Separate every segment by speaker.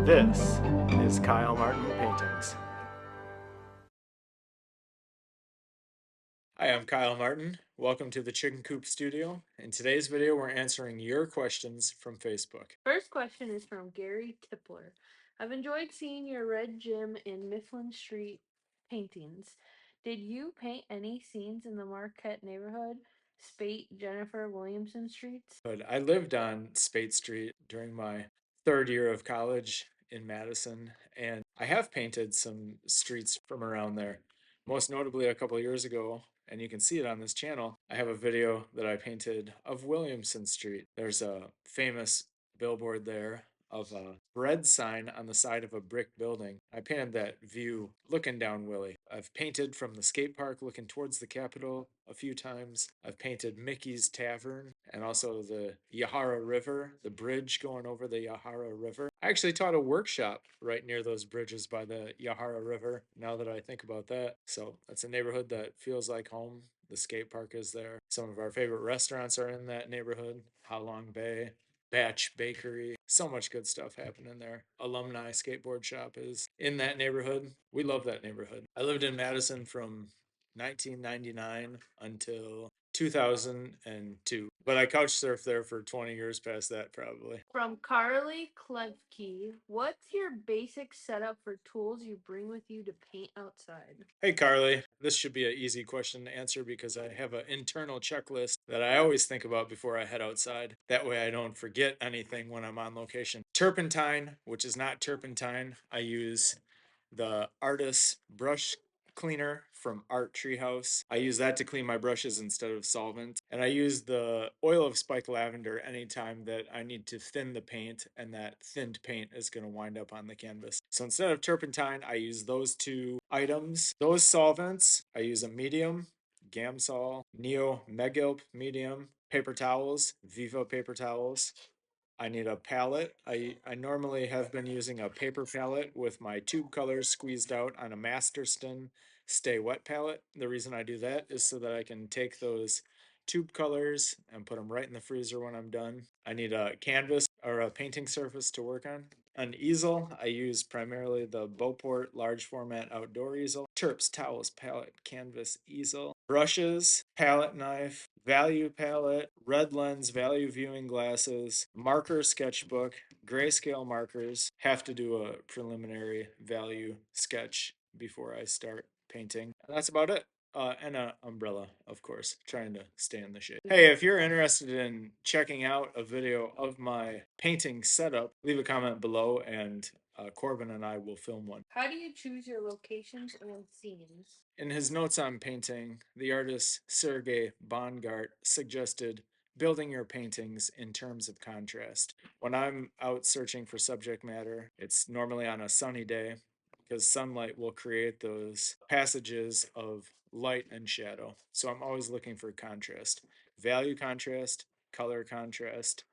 Speaker 1: This is Kyle Martin Paintings. Hi, I'm Kyle Martin. Welcome to the Chicken Coop Studio. In today's video, we're answering your questions from Facebook.
Speaker 2: First question is from Gary Tipler. I've enjoyed seeing your Red Gym and Mifflin Street paintings. Did you paint any scenes in the Marquette neighborhood, Spate, Jennifer Williamson streets?
Speaker 1: But I lived on Spate Street during my third year of college in Madison, and I have painted some streets from around there. Most notably, a couple of years ago, and you can see it on this channel, I have a video that I painted of Williamson Street. There's a famous billboard there of a bread sign on the side of a brick building. I painted that view looking down Willie. I've painted from the skate park looking towards the Capitol a few times. I've painted Mickey's Tavern and also the Yahara River, the bridge going over the Yahara River. I actually taught a workshop right near those bridges by the Yahara River, now that I think about that. So that's a neighborhood that feels like home. The skate park is there. Some of our favorite restaurants are in that neighborhood. How Long Bay, Batch Bakery. So much good stuff happening there. Alumni Skateboard Shop is in that neighborhood. We love that neighborhood. I lived in Madison from 1999 until 2002. But I couch surfed there for 20 years past that, probably.
Speaker 2: From Carly Klevke, what's your basic setup for tools you bring with you to paint outside?
Speaker 1: Hey, Carly. This should be an easy question to answer because I have an internal checklist that I always think about before I head outside. That way I don't forget anything when I'm on location. Turpentine, which is not turpentine. I use the Artis brush cleaner from Art Treehouse. I use that to clean my brushes instead of solvent. And I use the oil of spike lavender anytime that I need to thin the paint and that thinned paint is going to wind up on the canvas. So instead of turpentine, I use those two items. Those solvents, I use a medium, Gamsol, Neo Megilp medium, paper towels, Vivo paper towels. I need a palette. I normally have been using a paper palette with my tube colors squeezed out on a Masterston Stay Wet palette. The reason I do that is so that I can take those tube colors and put them right in the freezer when I'm done. I need a canvas or a painting surface to work on. An easel, I use primarily the Beauport large format outdoor easel. Terps, towels, palette, canvas, easel. Brushes, palette knife, value palette, red lens, value viewing glasses, marker sketchbook, grayscale markers. Have to do a preliminary value sketch before I start painting. And that's about it. And an umbrella, of course, trying to stay in the shade. Hey, if you're interested in checking out a video of my painting setup, leave a comment below and Corbin and I will film one.
Speaker 2: How do you choose your locations and scenes?
Speaker 1: In his notes on painting, the artist Sergei Bongart suggested building your paintings in terms of contrast. When I'm out searching for subject matter, it's normally on a sunny day because sunlight will create those passages of light and shadow. So I'm always looking for contrast, value contrast, color contrast.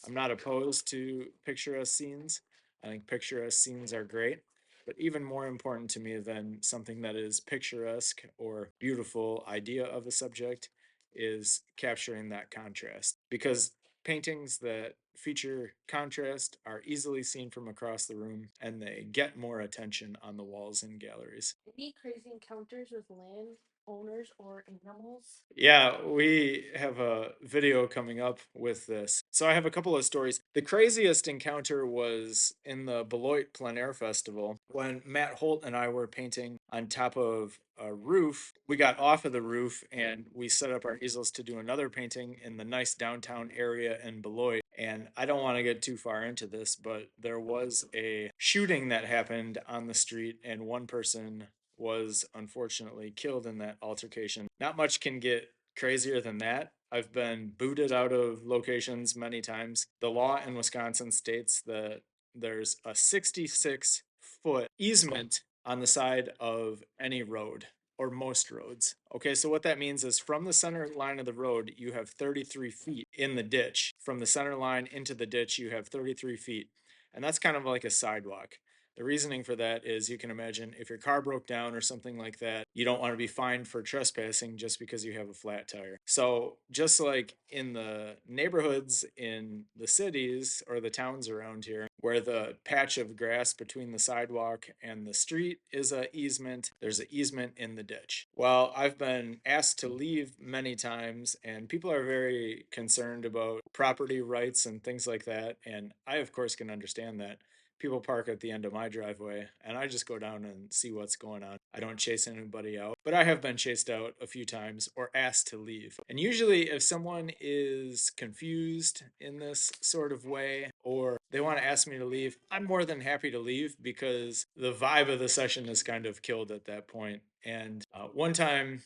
Speaker 1: I'm not opposed to picturesque scenes. I think picturesque scenes are great. But even more important to me than something that is picturesque or beautiful idea of a subject is capturing that contrast. Because paintings that feature contrast are easily seen from across the room and they get more attention on the walls in galleries.
Speaker 2: Any crazy encounters with land owners or animals?
Speaker 1: Yeah, we have a video coming up with this. So I have a couple of stories. The craziest encounter was in the Beloit Plein Air Festival when Matt Holt and I were painting on top of a roof. We got off of the roof and we set up our easels to do another painting in the nice downtown area in Beloit. And I don't want to get too far into this, but there was a shooting that happened on the street, and one person was unfortunately killed in that altercation. Not much can get crazier than that. I've been booted out of locations many times. The law in Wisconsin states that there's a 66-foot easement on the side of any road or most roads. Okay, so what that means is from the center line of the road, you have 33 feet in the ditch. From the center line into the ditch, you have 33 feet. And that's kind of like a sidewalk. The reasoning for that is you can imagine if your car broke down or something like that, you don't want to be fined for trespassing just because you have a flat tire. So, just like in the neighborhoods in the cities or the towns around here, where the patch of grass between the sidewalk and the street is a easement, there's an easement in the ditch. Well, I've been asked to leave many times, and people are very concerned about property rights and things like that. And I, of course, can understand that. People park at the end of my driveway, and I just go down and see what's going on. I don't chase anybody out, but I have been chased out a few times or asked to leave. And usually, if someone is confused in this sort of way or they want to ask me to leave, I'm more than happy to leave because the vibe of the session is kind of killed at that point. And one time,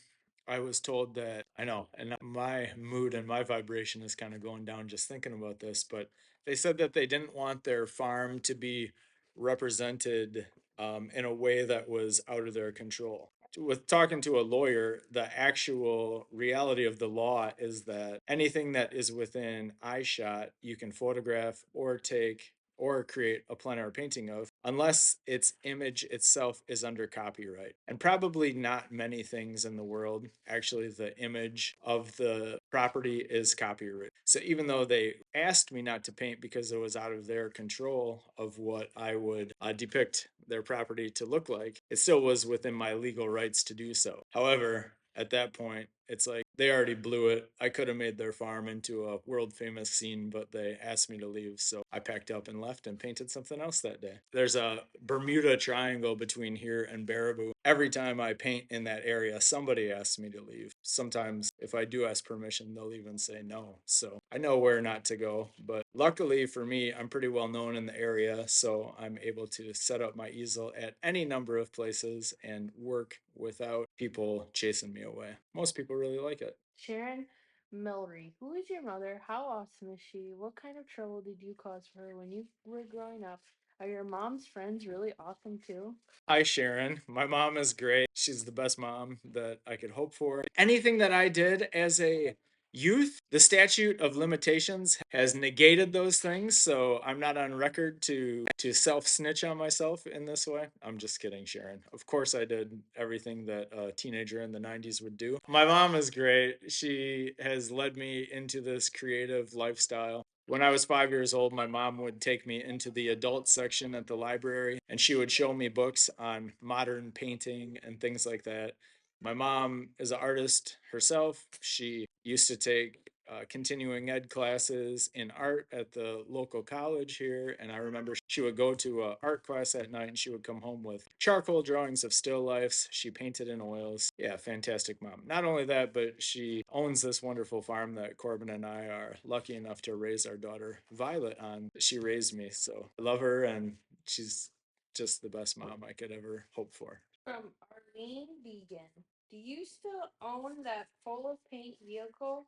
Speaker 1: I was told that I know, and my mood and my vibration is kind of going down just thinking about this, but they said that they didn't want their farm to be represented in a way that was out of their control. With talking to a lawyer, the actual reality of the law is that anything that is within eyeshot, you can photograph or take or create a plein air painting of, unless its image itself is under copyright. And probably not many things in the world, actually, the image of the property is copyright. So even though they asked me not to paint because it was out of their control of what I would depict their property to look like, it still was within my legal rights to do so. However, at that point, it's like they already blew it. I could have made their farm into a world famous scene, but they asked me to leave. So I packed up and left and painted something else that day. There's a Bermuda Triangle between here and Baraboo. Every time I paint in that area, somebody asks me to leave. Sometimes, if I do ask permission, they'll even say no. So I know where not to go. But luckily for me, I'm pretty well known in the area. So I'm able to set up my easel at any number of places and work without people chasing me away. Most people really like it.
Speaker 2: Sharon Melry, who is your mother? How awesome is she? What kind of trouble did you cause for her when you were growing up? Are your mom's friends really awesome too?
Speaker 1: Hi, Sharon. My mom is great. She's the best mom that I could hope for. Anything that I did as a youth, the statute of limitations has negated those things, so I'm not on record to self snitch on myself in this way. I'm just kidding, Sharon. Of course, I did everything that a teenager in the 90s would do. My mom is great. She has led me into this creative lifestyle. When I was 5 years old, my mom would take me into the adult section at the library and she would show me books on modern painting and things like that. My mom is an artist herself. She used to take continuing ed classes in art at the local college here. And I remember she would go to an art class at night and she would come home with charcoal drawings of still lifes. She painted in oils. Yeah, fantastic mom. Not only that, but she owns this wonderful farm that Corbin and I are lucky enough to raise our daughter Violet on. She raised me, so I love her and she's just the best mom I could ever hope for.
Speaker 2: From Arlene Deegan. Do you still own that full of paint vehicle?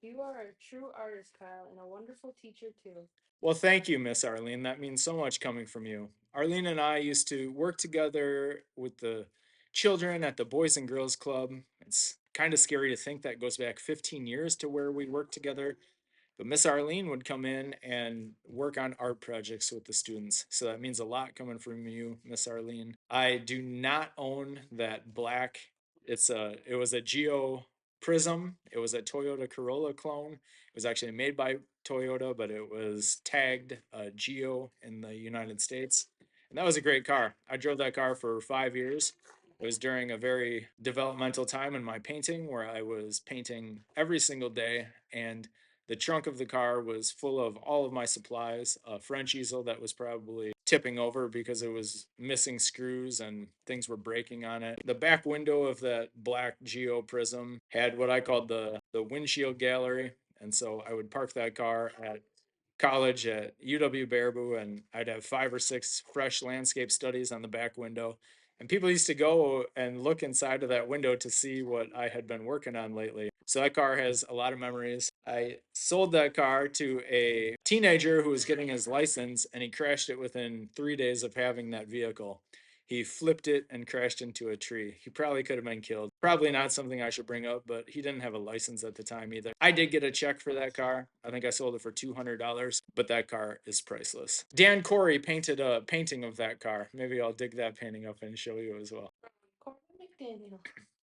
Speaker 2: You are a true artist, Kyle, and a wonderful teacher too.
Speaker 1: Well, thank you, Miss Arlene. That means so much coming from you. Arlene and I used to work together with the children at the Boys and Girls Club. It's kind of scary to think that goes back 15 years to where we worked together. But Miss Arlene would come in and work on art projects with the students. So that means a lot coming from you, Miss Arlene. I do not own that black. It was a Geo Prism. It was a Toyota Corolla clone. It was actually made by Toyota, but it was tagged Geo in the United States. And that was a great car. I drove that car for 5 years. It was during a very developmental time in my painting where I was painting every single day, and the trunk of the car was full of all of my supplies, a French easel that was probably tipping over because it was missing screws and things were breaking on it. The back window of that black Geo Prism had what I called the windshield gallery. And so I would park that car at college at UW Baraboo, and I'd have 5 or 6 fresh landscape studies on the back window. And people used to go and look inside of that window to see what I had been working on lately. So that car has a lot of memories. I sold that car to a teenager who was getting his license, and he crashed it within 3 days of having that vehicle. he flipped it and crashed into a tree. He probably could have been killed. Probably not something I should bring up, but he didn't have a license at the time either. I did get a check for that car. I think I sold it for $200, but that car is priceless. Dan Corey painted a painting of that car. Maybe I'll dig that painting up and show you as well.
Speaker 2: Corbin McDaniel.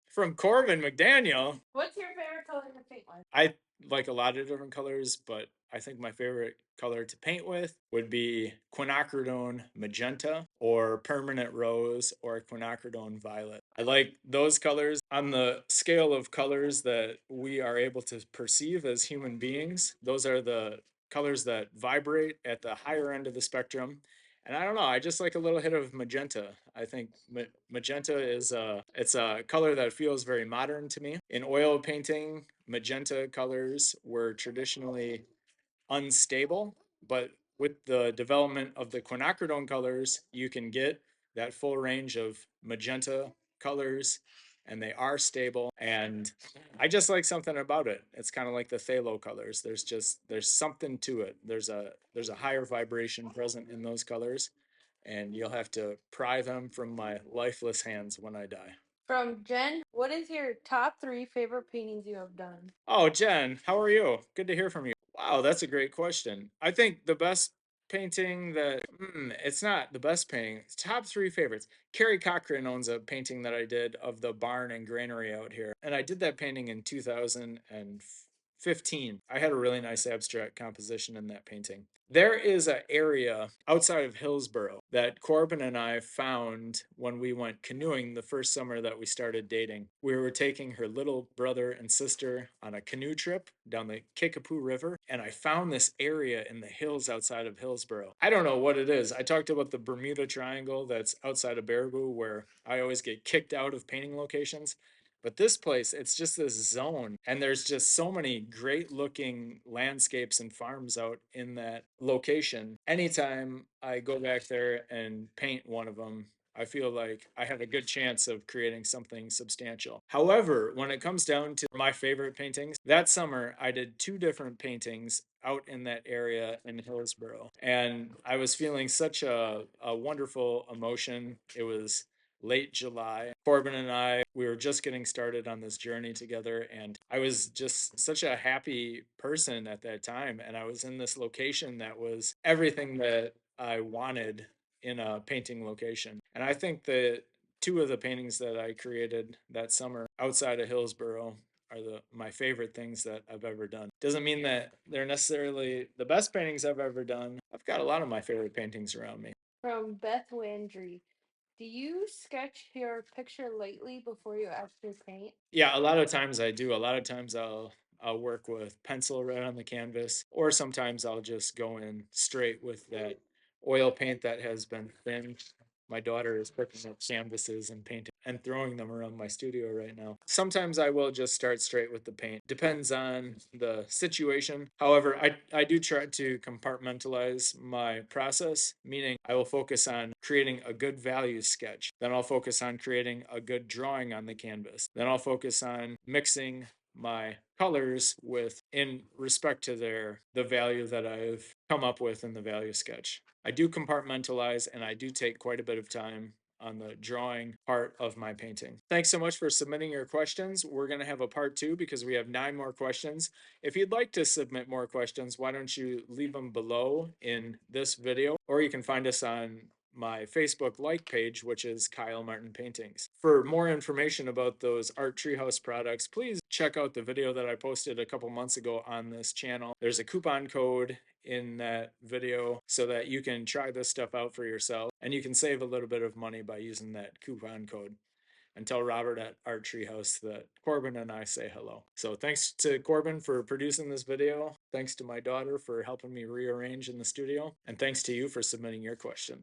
Speaker 1: From Corbin McDaniel.
Speaker 2: What's your favorite color to paint with?
Speaker 1: I like a lot of different colors, but I think my favorite color to paint with would be quinacridone magenta or permanent rose or quinacridone violet. I like those colors on the scale of colors that we are able to perceive as human beings. Those are the colors that vibrate at the higher end of the spectrum. And I don't know, I just like a little hit of magenta. I think magenta is it's a color that feels very modern to me. In oil painting, magenta colors were traditionally unstable, but with the development of the quinacridone colors, you can get that full range of magenta colors and they are stable, and I just like something about it. It's kind of like the phthalo colors. There's something to it. There's a higher vibration present in those colors, and you'll have to pry them from my lifeless hands when I die.
Speaker 2: From Jen, what is your top 3 favorite paintings you have done?
Speaker 1: Oh, Jen, how are you? Good to hear from you. Wow, that's a great question. I think the best painting that, it's not the best painting. It's top 3 favorites. Carrie Cochran owns a painting that I did of the barn and granary out here. And I did that painting in 2015. I had a really nice abstract composition in that painting. There is an area outside of Hillsboro that Corbin and I found when we went canoeing the first summer that we started dating. We were taking her little brother and sister on a canoe trip down the Kickapoo River, and I found this area in the hills outside of Hillsboro. I don't know what it is. I talked about the Bermuda Triangle that's outside of Baraboo, where I always get kicked out of painting locations. But this place, it's just this zone, and there's just so many great looking landscapes and farms out in that location. Anytime I go back there and paint one of them, I feel like I have a good chance of creating something substantial. However, when it comes down to my favorite paintings, that summer I did 2 different paintings out in that area in Hillsboro. And I was feeling such a wonderful emotion. It was late July. Corbin and I, we were just getting started on this journey together, and I was just such a happy person at that time. And I was in this location that was everything that I wanted in a painting location. And I think that 2 of the paintings that I created that summer outside of Hillsboro are my favorite things that I've ever done. Doesn't mean that they're necessarily the best paintings I've ever done. I've got a lot of my favorite paintings around me.
Speaker 2: From Beth Landry, do you sketch your picture lightly before you actually paint?
Speaker 1: Yeah, a lot of times I do. A lot of times I'll work with pencil right on the canvas, or sometimes I'll just go in straight with that oil paint that has been thinned. My daughter is picking up canvases and painting and throwing them around my studio right now. Sometimes I will just start straight with the paint. Depends on the situation. However, I do try to compartmentalize my process, meaning I will focus on creating a good value sketch. Then I'll focus on creating a good drawing on the canvas. Then I'll focus on mixing my colors with in respect to the value that I've come up with in the value sketch. I do compartmentalize and I do take quite a bit of time on the drawing part of my painting. Thanks so much for submitting your questions. We're going to have a part 2 because we have 9 more questions. If you'd like to submit more questions, why don't you leave them below in this video, or you can find us on my Facebook like page, which is Kyle Martin Paintings. For more information about those Art Treehouse products, please check out the video that I posted a couple months ago on this channel. There's a coupon code in that video so that you can try this stuff out for yourself, and you can save a little bit of money by using that coupon code. And tell Robert at Art Treehouse that Corbin and I say hello. So thanks to Corbin for producing this video. Thanks to my daughter for helping me rearrange in the studio. And thanks to you for submitting your questions.